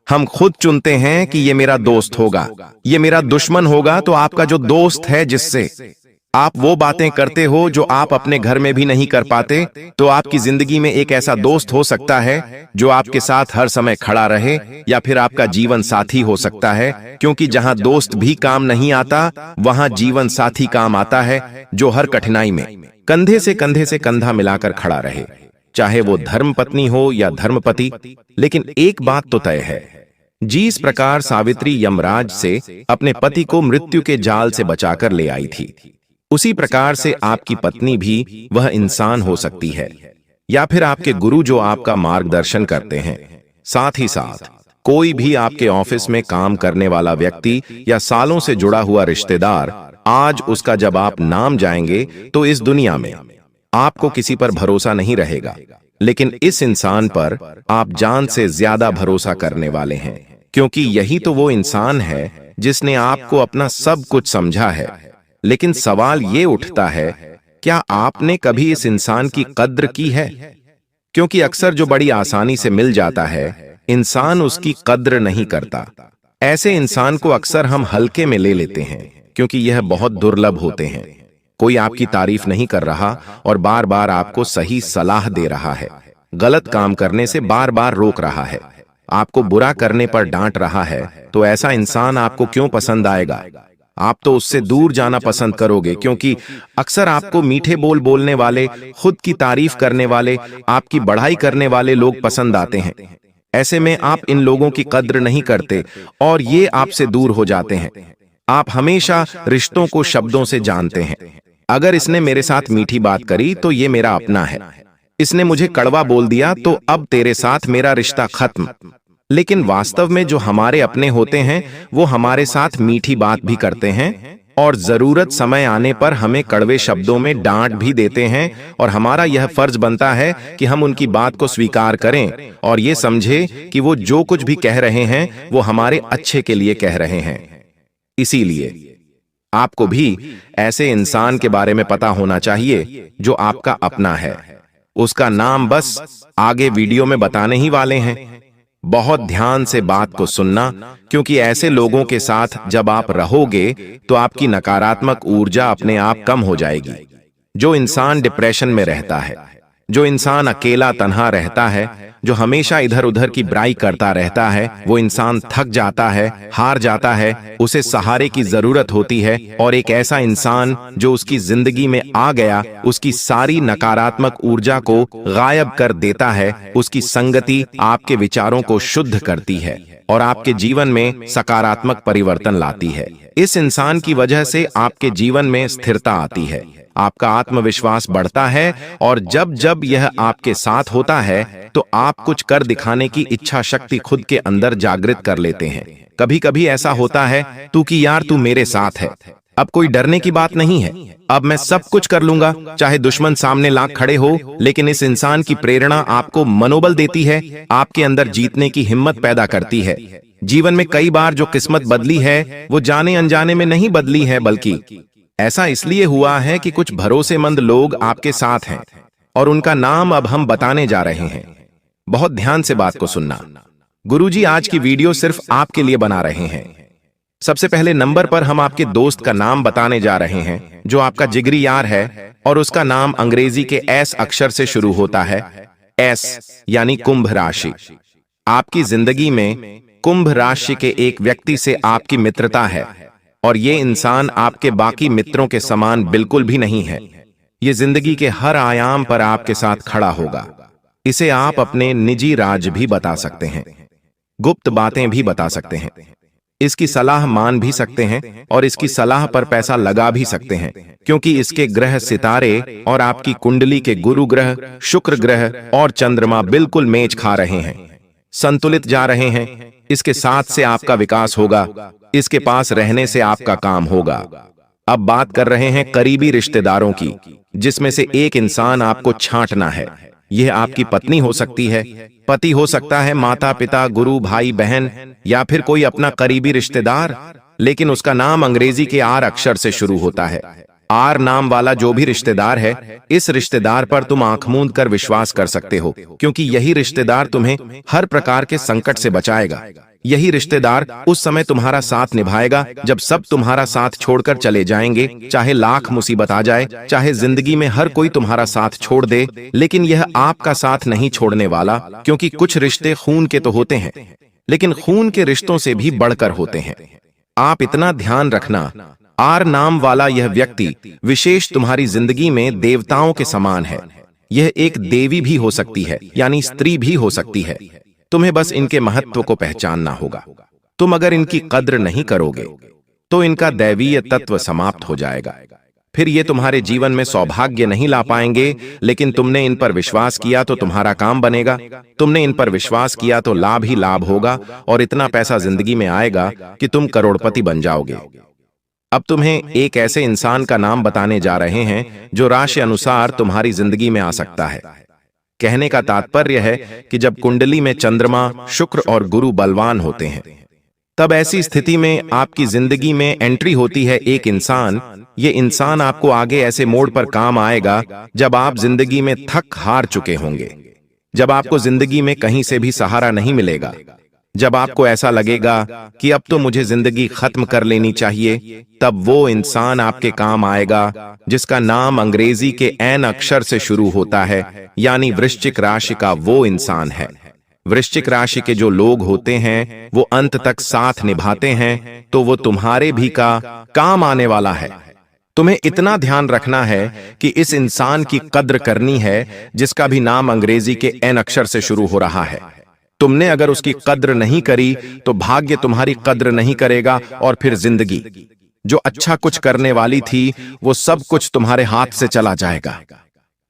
हम खुद चुनते हैं कि ये मेरा दोस्त होगा, ये मेरा दुश्मन होगा। तो आपका जो दोस्त है, जिससे आप वो बातें करते हो जो आप अपने घर में भी नहीं कर पाते, तो आपकी जिंदगी में एक ऐसा दोस्त हो सकता है जो आपके साथ हर समय खड़ा रहे, या फिर आपका जीवन साथी हो सकता है, क्योंकि जहां दोस्त भी काम नहीं आता, वहां जीवन साथी काम आता है, जो हर कठिनाई में कंधे से कंधा मिलाकर खड़ा रहे, चाहे वो धर्म पत्नी हो या धर्मपति। लेकिन एक बात तो तय है, जिस प्रकार सावित्री यमराज से अपने पति को मृत्यु के जाल से बचाकर ले आई थी, उसी प्रकार से आपकी पत्नी भी वह इंसान हो सकती है, या फिर आपके गुरु जो आपका मार्गदर्शन करते हैं। साथ ही साथ कोई भी आपके ऑफिस में काम करने वाला व्यक्ति या सालों से जुड़ा हुआ रिश्तेदार, आज उसका जब आप नाम जाएंगे, तो इस दुनिया में आपको किसी पर भरोसा नहीं रहेगा, लेकिन इस इंसान पर आप जान से ज्यादा भरोसा करने वाले हैं, क्योंकि यही तो वो इंसान है जिसने आपको अपना सब कुछ समझा है। लेकिन सवाल ये उठता है क्या आपने कभी इस इंसान की कद्र की है? क्योंकि अक्सर जो बड़ी आसानी से मिल जाता है, इंसान उसकी कद्र नहीं करता। ऐसे इंसान को अक्सर हम हल्के में ले लेते हैं, क्योंकि यह बहुत दुर्लभ होते हैं। कोई आपकी तारीफ नहीं कर रहा और बार बार आपको सही सलाह दे रहा है, गलत काम करने से बार बार रोक रहा है, आपको बुरा करने पर डांट रहा है, तो ऐसा इंसान आपको क्यों पसंद आएगा? आप तो उससे दूर जाना पसंद करोगे, क्योंकि अक्सर आपको मीठे बोल बोलने वाले, खुद की तारीफ करने वाले, आपकी बढ़ाई करने वाले लोग पसंद आते हैं। ऐसे में आप इन लोगों की कद्र नहीं करते और ये आपसे दूर हो जाते हैं। आप हमेशा रिश्तों को शब्दों से जानते हैं। अगर इसने मेरे साथ मीठी बात करी तो ये मेरा अपना है, इसने मुझे कड़वा बोल दिया तो अब तेरे साथ मेरा रिश्ता खत्म। लेकिन वास्तव में जो हमारे अपने होते हैं वो हमारे साथ मीठी बात भी करते हैं और जरूरत समय आने पर हमें कड़वे शब्दों में डांट भी देते हैं, और हमारा यह फर्ज बनता है कि हम उनकी बात को स्वीकार करें और ये समझे कि वो जो कुछ भी कह रहे हैं वो हमारे अच्छे के लिए कह रहे हैं। इसीलिए आपको भी ऐसे इंसान के बारे में पता होना चाहिए जो आपका अपना है। उसका नाम बस आगे वीडियो में बताने ही वाले हैं। बहुत ध्यान से बात को सुनना, क्योंकि ऐसे लोगों के साथ जब आप रहोगे तो आपकी नकारात्मक ऊर्जा अपने आप कम हो जाएगी। जो इंसान डिप्रेशन में रहता है, जो इंसान अकेला तन्हा रहता है, जो हमेशा इधर उधर की बुराई करता रहता है, वो इंसान थक जाता है, हार जाता है, उसे सहारे की जरूरत होती है। और एक ऐसा इंसान जो उसकी जिंदगी में आ गया, उसकी सारी नकारात्मक ऊर्जा को गायब कर देता है। उसकी संगति आपके विचारों को शुद्ध करती है और आपके जीवन में सकारात्मक परिवर्तन लाती है। इस इंसान की वजह से आपके जीवन में स्थिरता आती है, आपका आत्मविश्वास बढ़ता है, और जब जब यह आपके साथ होता है तो आप कुछ कर दिखाने की इच्छा शक्ति खुद के अंदर जागृत कर लेते हैं। कभी कभी ऐसा होता है कि यार तू मेरे साथ है, अब कोई डरने की बात नहीं है, अब मैं सब कुछ कर लूंगा, चाहे दुश्मन सामने लाख खड़े हो। लेकिन इस इंसान की प्रेरणा आपको मनोबल देती है, आपके अंदर जीतने की हिम्मत पैदा करती है। जीवन में कई बार जो किस्मत बदली है वो जाने अनजाने में नहीं बदली है, बल्कि ऐसा इसलिए हुआ है कि कुछ भरोसेमंद लोग आपके साथ हैं, और उनका नाम अब हम बताने जा रहे हैं। बहुत ध्यान से बात को सुनना। गुरुजी आज की वीडियो सिर्फ आपके लिए बना रहे हैं। सबसे पहले नंबर पर हम आपके दोस्त का नाम बताने जा रहे हैं, जो आपका जिगरी यार है, और उसका नाम अंग्रेजी के एस अक्षर से शुरू होता है। एस यानी कुंभ राशि। आपकी जिंदगी में कुंभ राशि के एक व्यक्ति से आपकी मित्रता है, और ये इंसान आपके बाकी मित्रों के समान बिल्कुल भी नहीं है। ये जिंदगी के हर आयाम पर आपके साथ खड़ा होगा। इसे आप अपने निजी राज भी बता सकते हैं, गुप्त बातें भी बता सकते हैं, इसकी सलाह मान भी सकते हैं, और इसकी सलाह पर पैसा लगा भी सकते हैं, क्योंकि इसके ग्रह सितारे और आपकी कुंडली के गुरु ग्रह, शुक्र ग्रह और चंद्रमा बिल्कुल मेच खा रहे हैं, संतुलित जा रहे हैं। इसके साथ से आपका विकास होगा, इसके पास रहने से आपका काम होगा। अब बात कर रहे हैं करीबी रिश्तेदारों की, जिसमें से एक इंसान आपको छांटना है। यह आपकी पत्नी हो सकती है, पति हो सकता है, माता पिता, गुरु, भाई बहन, या फिर कोई अपना करीबी रिश्तेदार, लेकिन उसका नाम अंग्रेजी के आर अक्षर से शुरू होता है। आर नाम वाला जो भी रिश्तेदार है, इस रिश्तेदार पर तुम आंख मूंद कर विश्वास कर सकते हो, क्योंकि यही रिश्तेदार तुम्हें हर प्रकार के संकट से बचाएगा। यही रिश्तेदार उस समय तुम्हारा साथ निभाएगा जब सब तुम्हारा साथ छोड़कर चले जाएंगे, चाहे लाख मुसीबत आ जाए, चाहे जिंदगी में हर कोई तुम्हारा साथ छोड़ दे, लेकिन यह आपका साथ नहीं छोड़ने वाला, क्योंकि कुछ रिश्ते खून के तो होते हैं, लेकिन खून के रिश्तों से भी बढ़कर होते हैं। आप इतना ध्यान रखना, आर नाम वाला यह व्यक्ति विशेष तुम्हारी जिंदगी में देवताओं के समान है। यह एक देवी भी हो सकती है, यानी स्त्री भी हो सकती है। तुम्हें बस इनके महत्व को पहचानना होगा। तुम अगर इनकी कद्र नहीं करोगे तो इनका दैवीय तत्व समाप्त हो जाएगा। फिर ये तुम्हारे जीवन में सौभाग्य नहीं ला पाएंगे, लेकिन तुमने इन पर विश्वास किया तो तुम्हारा काम बनेगा। तुमने इन पर विश्वास किया तो लाभ ही लाभ होगा, और इतना पैसा जिंदगी में आएगा कि तुम करोड़पति बन जाओगे। अब तुम्हें एक ऐसे इंसान का नाम बताने जा रहे हैं जो राशि अनुसार तुम्हारी जिंदगी में आ सकता है। कहने का तात्पर्य है कि जब कुंडली में चंद्रमा, शुक्र और गुरु बलवान होते हैं, तब ऐसी स्थिति में आपकी जिंदगी में एंट्री होती है एक इंसान ये इंसान आपको आगे ऐसे मोड़ पर काम आएगा जब आप जिंदगी में थक हार चुके होंगे, जब आपको जिंदगी में कहीं से भी सहारा नहीं मिलेगा, जब आपको ऐसा लगेगा कि अब तो मुझे जिंदगी खत्म कर लेनी चाहिए, तब वो इंसान आपके काम आएगा जिसका नाम अंग्रेजी के एन अक्षर से शुरू होता है, यानी वृश्चिक राशि का वो इंसान है। वृश्चिक राशि के जो लोग होते हैं वो अंत तक साथ निभाते हैं, तो वो तुम्हारे भी का काम आने वाला है। तुम्हें इतना ध्यान रखना है कि इस इंसान की कद्र करनी है जिसका भी नाम अंग्रेजी के एन अक्षर से शुरू हो रहा है। तुमने अगर उसकी कद्र नहीं करी तो भाग्य तुम्हारी कद्र नहीं करेगा, और फिर जिंदगी जो अच्छा कुछ करने वाली थी वो सब कुछ तुम्हारे हाथ से चला जाएगा।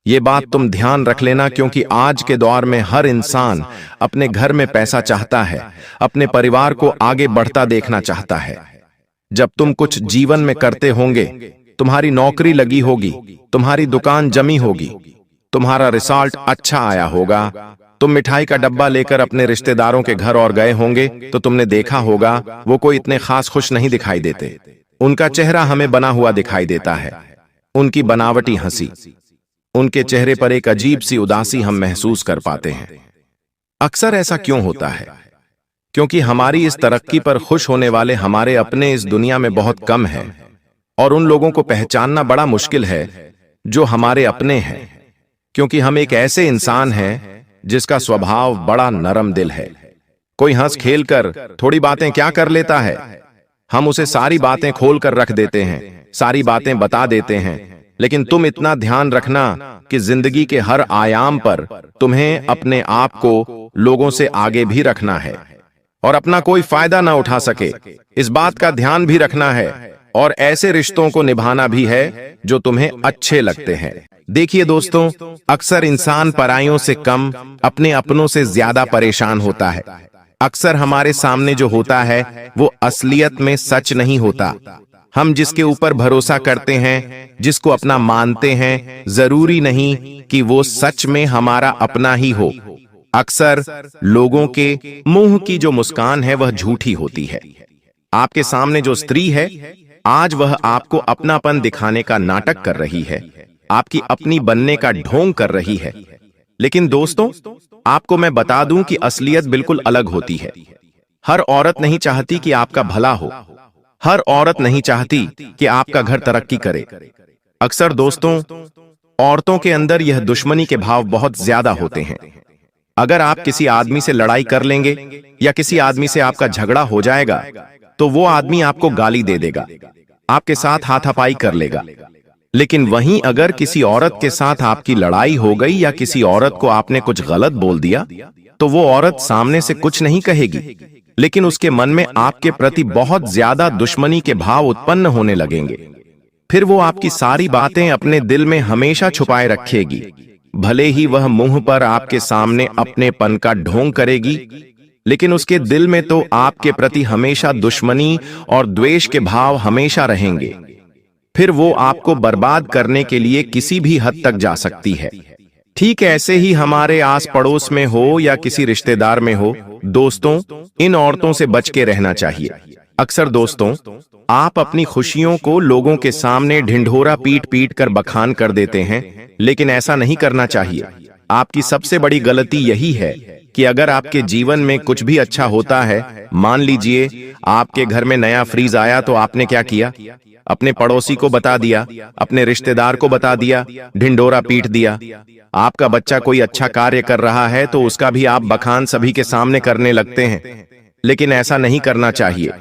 ये बात तुम ध्यान रख लेना, क्योंकि आज के दौर में हर इंसान अपने घर में पैसा चाहता है, अपने परिवार को आगे बढ़ता देखना चाहता है। जब तुम कुछ जीवन में करते होंगे, तुम्हारी नौकरी लगी होगी, तुम्हारी दुकान जमी होगी, तुम्हारा रिजल्ट अच्छा आया होगा, तुम मिठाई का डब्बा लेकर अपने रिश्तेदारों के घर और गए होंगे, तो तुमने देखा होगा वो कोई इतने खास खुश नहीं दिखाई देते। उनका चेहरा हमें बना हुआ दिखाई देता है, उनकी बनावटी हंसी, उनके चेहरे पर एक अजीब सी उदासी हम महसूस कर पाते हैं। अक्सर ऐसा क्यों होता है? क्योंकि हमारी इस तरक्की पर खुश होने वाले हमारे अपने इस दुनिया में बहुत कम है, और उन लोगों को पहचानना बड़ा मुश्किल है जो हमारे अपने हैं, क्योंकि हम एक ऐसे इंसान हैं जिसका स्वभाव बड़ा नरम दिल है। कोई हंस खेल कर थोड़ी बातें क्या कर लेता है, हम उसे सारी बातें खोल कर रख देते हैं, सारी बातें बता देते हैं। लेकिन तुम इतना ध्यान रखना कि जिंदगी के हर आयाम पर तुम्हें अपने आप को लोगों से आगे भी रखना है, और अपना कोई फायदा ना उठा सके इस बात का ध्यान भी रखना है, और ऐसे रिश्तों को निभाना भी है जो तुम्हें अच्छे लगते हैं। देखिए दोस्तों, अक्सर इंसान पराइयों से कम अपने अपनों से ज्यादा परेशान होता है। अक्सर हमारे सामने जो होता है वो असलियत में सच नहीं होता। हम जिसके ऊपर भरोसा करते हैं, जिसको अपना मानते हैं, जरूरी नहीं कि वो सच में हमारा अपना ही हो। अक्सर लोगों के मुंह की जो मुस्कान है वह झूठी होती है। आपके सामने जो स्त्री है, आज वह आपको अपनापन दिखाने का नाटक कर रही है, आपकी अपनी बनने का ढोंग कर रही है। लेकिन दोस्तों, आपको मैं बता दूं कि असलियत बिल्कुल अलग होती है। हर औरत नहीं चाहती कि आपका भला हो, हर औरत नहीं चाहती कि आपका घर तरक्की करे। अक्सर दोस्तों, औरतों के अंदर यह दुश्मनी के भाव बहुत ज्यादा होते हैं। अगर आप किसी आदमी से लड़ाई कर लेंगे या किसी आदमी से आपका झगड़ा हो जाएगा, तो वो आदमी आपको गाली दे देगा, आपके साथ हाथापाई कर लेगा। लेकिन वहीं अगर किसी औरत के साथ आपकी लड़ाई हो गई या किसी औरत को आपने कुछ गलत बोल दिया, तो वो औरत सामने से कुछ नहीं कहेगी, लेकिन उसके मन में आपके प्रति बहुत ज्यादा दुश्मनी के भाव उत्पन्न होने लगेंगे। फिर वो आपकी सारी बातें अपने दिल में हमेशा छुपाए रखेगी। भले ही वह मुंह पर आपके सामने अपनेपन का ढोंग करेगी, लेकिन उसके दिल में तो आपके प्रति हमेशा दुश्मनी और द्वेष के भाव हमेशा रहेंगे। फिर वो आपको बर्बाद करने के लिए किसी भी हद तक जा सकती है। ठीक ऐसे ही हमारे आस पड़ोस में हो या किसी रिश्तेदार में हो, दोस्तों, इन औरतों से बच के रहना चाहिए। अक्सर दोस्तों, आप अपनी खुशियों को लोगों के सामने ढिंढोरा पीट पीट कर बखान कर देते हैं, लेकिन ऐसा नहीं करना चाहिए। आपकी सबसे बड़ी गलती यही है कि अगर आपके जीवन में कुछ भी अच्छा होता है, मान लीजिए आपके घर में नया फ्रिज आया, तो आपने क्या किया? अपने पड़ोसी को बता दिया, अपने रिश्तेदार को बता दिया, ढिंडोरा पीट दिया। आपका बच्चा कोई अच्छा कार्य कर रहा है तो उसका भी आप बखान सभी के सामने करने लगते हैं, लेकिन ऐसा नहीं करना चाहिए।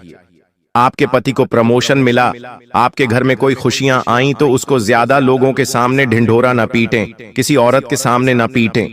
आपके पति को प्रमोशन मिला, आपके घर में कोई खुशियां आईं, तो उसको ज्यादा लोगों के सामने ढिंढोरा न पीटें, किसी औरत के सामने न पीटें।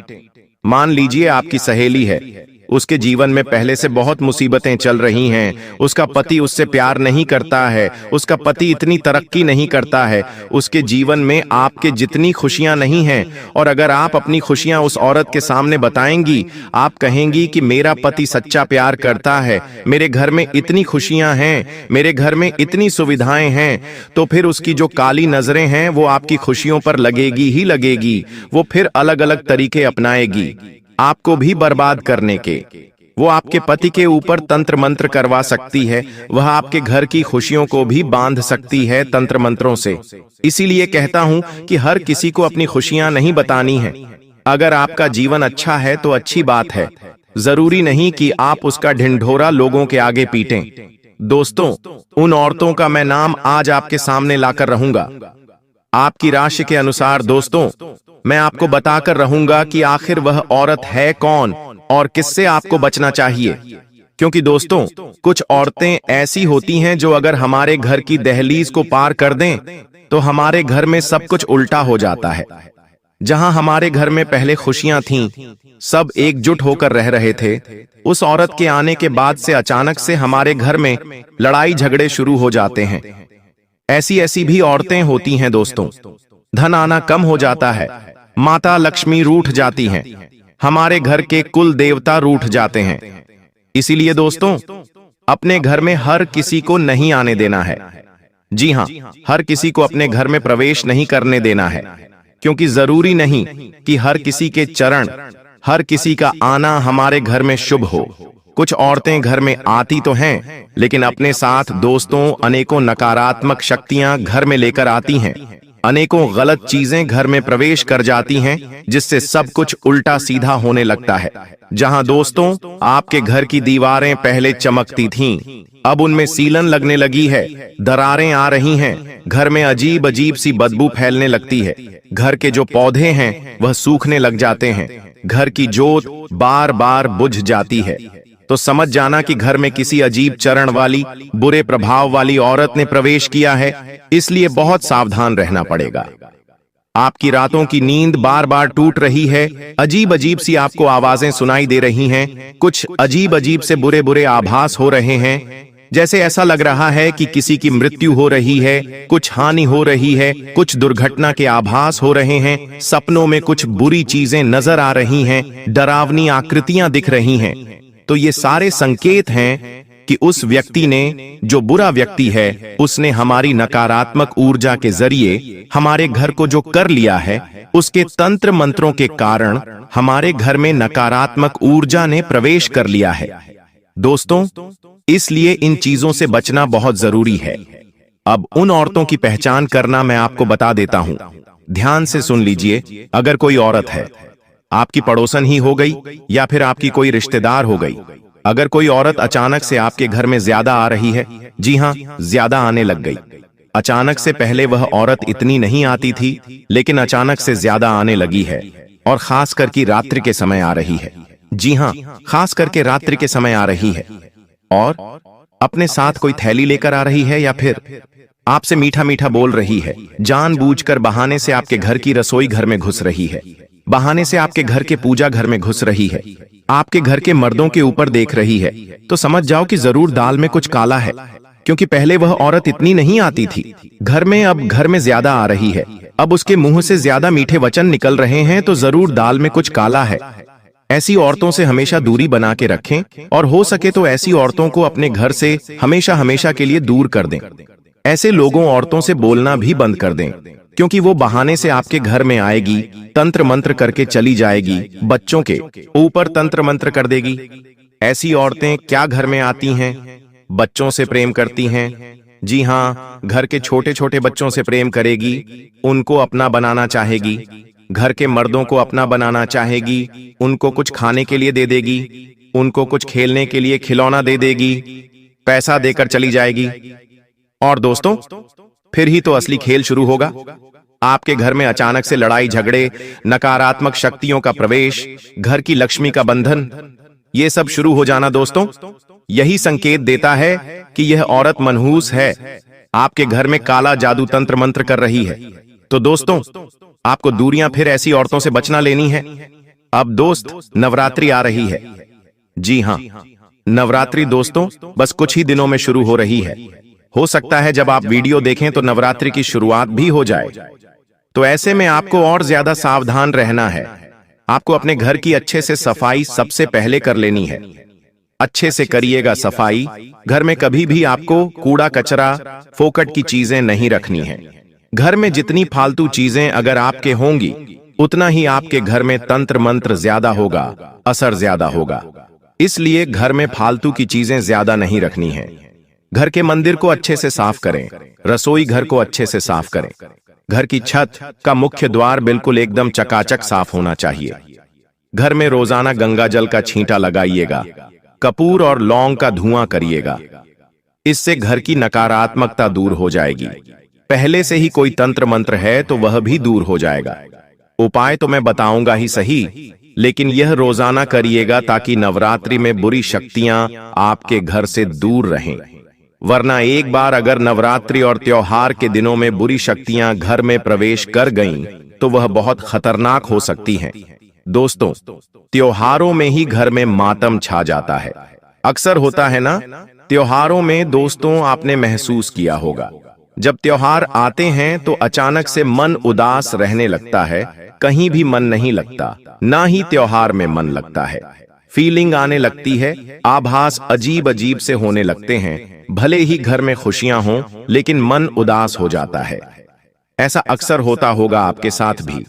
मान लीजिए आपकी सहेली है, उसके जीवन में पहले से बहुत मुसीबतें चल रही हैं, उसका पति उससे प्यार नहीं करता है, उसका पति इतनी तरक्की नहीं करता है, उसके जीवन में आपके जितनी खुशियां नहीं हैं, और अगर आप अपनी खुशियां उस औरत के सामने बताएंगी, आप कहेंगी कि मेरा पति सच्चा प्यार करता है, मेरे घर में इतनी खुशियां हैं, मेरे घर में इतनी सुविधाएं हैं, तो फिर उसकी जो काली नजरें हैं वो आपकी खुशियों पर लगेगी ही लगेगी। वो फिर अलग अलग तरीके अपनाएगी आपको भी बर्बाद करने के। वो आपके पति के ऊपर तंत्र मंत्र करवा सकती है, वह आपके घर की खुशियों को भी बांध सकती है तंत्र मंत्रों से। इसीलिए कहता हूं कि हर किसी को अपनी खुशियां नहीं बतानी है। अगर आपका जीवन अच्छा है तो अच्छी बात है, जरूरी नहीं कि आप उसका ढिंढोरा लोगों के आगे पीटें। दोस्तों, उन औरतों का मैं नाम आज आपके सामने लाकर रहूंगा। आपकी राशि के अनुसार दोस्तों, मैं आपको बताकर रहूंगा कि आखिर वह औरत है कौन और किससे आपको बचना चाहिए। क्योंकि दोस्तों, कुछ औरतें ऐसी होती हैं जो अगर हमारे घर की दहलीज को पार कर दें तो हमारे घर में सब कुछ उल्टा हो जाता है। जहां हमारे घर में पहले खुशियां थीं, सब एकजुट होकर रह रहे थे, उस औरत के आने के बाद से अचानक से हमारे घर में लड़ाई झगड़े शुरू हो जाते हैं। ऐसी ऐसी भी औरतें होती हैं दोस्तों। धन आना कम हो जाता है, माता लक्ष्मी रूठ जाती हैं, हमारे घर के कुल देवता रूठ जाते हैं। इसीलिए दोस्तों, अपने घर में हर किसी को नहीं आने देना है। जी हां, हर किसी को अपने घर में प्रवेश नहीं करने देना है, क्योंकि जरूरी नहीं कि हर किसी के चरण, हर किसी का आना हमारे घर में शुभ हो। कुछ औरतें घर में आती तो हैं, लेकिन अपने साथ दोस्तों अनेकों नकारात्मक शक्तियां घर में लेकर आती हैं। अनेकों गलत चीजें घर में प्रवेश कर जाती हैं, जिससे सब कुछ उल्टा सीधा होने लगता है। जहां दोस्तों आपके घर की दीवारें पहले चमकती थीं, अब उनमें सीलन लगने लगी है, दरारें आ रही हैं, घर में अजीब अजीब सी बदबू फैलने लगती है, घर के जो पौधे हैं वह सूखने लग जाते हैं, घर की जोत बार बार बुझ जाती है, तो समझ जाना कि घर में किसी अजीब चरण वाली, बुरे प्रभाव वाली औरत ने प्रवेश किया है। इसलिए बहुत सावधान रहना पड़ेगा। आपकी रातों की नींद बार बार टूट रही है, अजीब अजीब सी आपको आवाजें सुनाई दे रही हैं, कुछ अजीब अजीब से बुरे बुरे आभास हो रहे हैं, जैसे ऐसा लग रहा है कि किसी की मृत्यु हो रही है, कुछ हानि हो रही है, कुछ दुर्घटना के आभास हो रहे हैं, सपनों में कुछ बुरी चीजें नजर आ रही हैं, डरावनी आकृतियां दिख रही हैं। तो ये सारे संकेत हैं कि उस व्यक्ति ने, जो बुरा व्यक्ति है, उसने हमारी नकारात्मक ऊर्जा के जरिए हमारे घर को जो कर लिया है, उसके तंत्र मंत्रों के कारण हमारे घर में नकारात्मक ऊर्जा ने प्रवेश कर लिया है। दोस्तों, इसलिए इन चीजों से बचना बहुत जरूरी है। अब उन औरतों की पहचान करना मैं आपको बता देता हूं। ध्यान से सुन लीजिए। अगर कोई औरत है, आपकी पड़ोसन ही हो गई या फिर आपकी कोई रिश्तेदार हो गई, अगर कोई औरत अचानक से आपके घर में ज्यादा आ रही है, जी हां, ज्यादा आने लग गई। अचानक से पहले वह औरत इतनी नहीं आती थी, लेकिन अचानक से ज्यादा आने लगी है, और खास करके रात्रि के समय आ रही है। जी हां, खास करके रात्रि के समय आ रही है, और अपने साथ कोई थैली लेकर आ रही है, या फिर आपसे मीठा मीठा बोल रही है, जानबूझकर बहाने से आपके घर की रसोई घर में घुस रही है, बहाने से आपके घर के पूजा घर में घुस रही है, आपके घर के मर्दों के ऊपर देख रही है, तो समझ जाओ कि जरूर दाल में कुछ काला है। क्योंकि पहले वह औरत इतनी नहीं आती थी घर में, अब घर में ज्यादा आ रही है, अब उसके मुंह से ज्यादा मीठे वचन निकल रहे हैं, तो जरूर दाल में कुछ काला है। ऐसी औरतों से हमेशा दूरी बना के रखें, और हो सके तो ऐसी औरतों को अपने घर से हमेशा हमेशा के लिए दूर कर दें। ऐसे लोगों औरतों से बोलना भी बंद कर दें, क्योंकि वो बहाने से आपके घर में आएगी, तंत्र मंत्र करके चली जाएगी, बच्चों के ऊपर तंत्र मंत्र कर देगी। ऐसी औरतें क्या घर में आती हैं? बच्चों से प्रेम करती हैं। जी हाँ, घर के छोटे छोटे बच्चों से प्रेम करेगी, उनको अपना बनाना चाहेगी, घर के मर्दों को अपना बनाना चाहेगी, उनको कुछ खाने के लिए दे देगी, उनको कुछ खेलने के लिए खिलौना दे देगी, पैसा देकर चली जाएगी। और दोस्तों, फिर ही तो असली खेल शुरू होगा। आपके घर में अचानक से लड़ाई झगड़े, नकारात्मक शक्तियों का प्रवेश, घर की लक्ष्मी का बंधन, ये सब शुरू हो जाना दोस्तों, यही संकेत देता है कि यह औरत मनहूस है, आपके घर में काला जादू तंत्र मंत्र कर रही है। तो दोस्तों, आपको दूरियां फिर ऐसी औरतों से बचना लेनी है। अब दोस्त, नवरात्रि आ रही है। जी हां, नवरात्रि दोस्तों बस कुछ ही दिनों में शुरू हो रही है। हो सकता है जब आप वीडियो देखें तो नवरात्रि की शुरुआत भी हो जाए। तो ऐसे में आपको और ज्यादा सावधान रहना है। आपको अपने घर की अच्छे से सफाई सबसे पहले कर लेनी है। अच्छे से करिएगा सफाई। घर में कभी भी आपको कूड़ा कचरा, फोकट की चीजें नहीं रखनी है। घर में जितनी फालतू चीजें अगर आपके होंगी, उतना ही आपके घर में तंत्र मंत्र ज्यादा होगा, असर ज्यादा होगा। इसलिए घर में फालतू की चीजें ज्यादा नहीं रखनी है। घर के मंदिर को अच्छे से साफ करें, रसोई घर को अच्छे से साफ करें। घर की छत का मुख्य द्वार बिल्कुल एकदम चकाचक साफ होना चाहिए। घर में रोजाना गंगा जल का छींटा लगाइएगा, कपूर और लौंग का धुआं करिएगा। इससे घर की नकारात्मकता दूर हो जाएगी। पहले से ही कोई तंत्र मंत्र है तो वह भी दूर हो जाएगा। उपाय तो मैं बताऊंगा ही सही, लेकिन यह रोजाना करिएगा ताकि नवरात्रि में बुरी शक्तियां आपके घर से दूर रहें। वरना एक बार अगर नवरात्रि और त्योहार के दिनों में बुरी शक्तियां घर में प्रवेश कर गईं, तो वह बहुत खतरनाक हो सकती हैं। दोस्तों, त्योहारों में ही घर में मातम छा जाता है। अक्सर होता है ना, त्योहारों में दोस्तों आपने महसूस किया होगा, जब त्योहार आते हैं तो अचानक से मन उदास रहने लगता है, कहीं भी मन नहीं लगता, ना ही त्योहार में मन लगता है। फीलिंग आने लगती है, आभास अजीब अजीब से होने लगते हैं। भले ही घर में खुशियां हों, लेकिन मन उदास हो जाता है। ऐसा अक्सर होता होगा आपके साथ भी।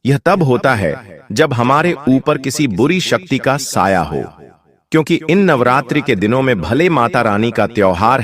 यह तब होता है जब हमारे ऊपर किसी बुरी शक्ति का साया हो, क्योंकि इन नवरात्रि के दिनों में भले माता रानी का त्योहार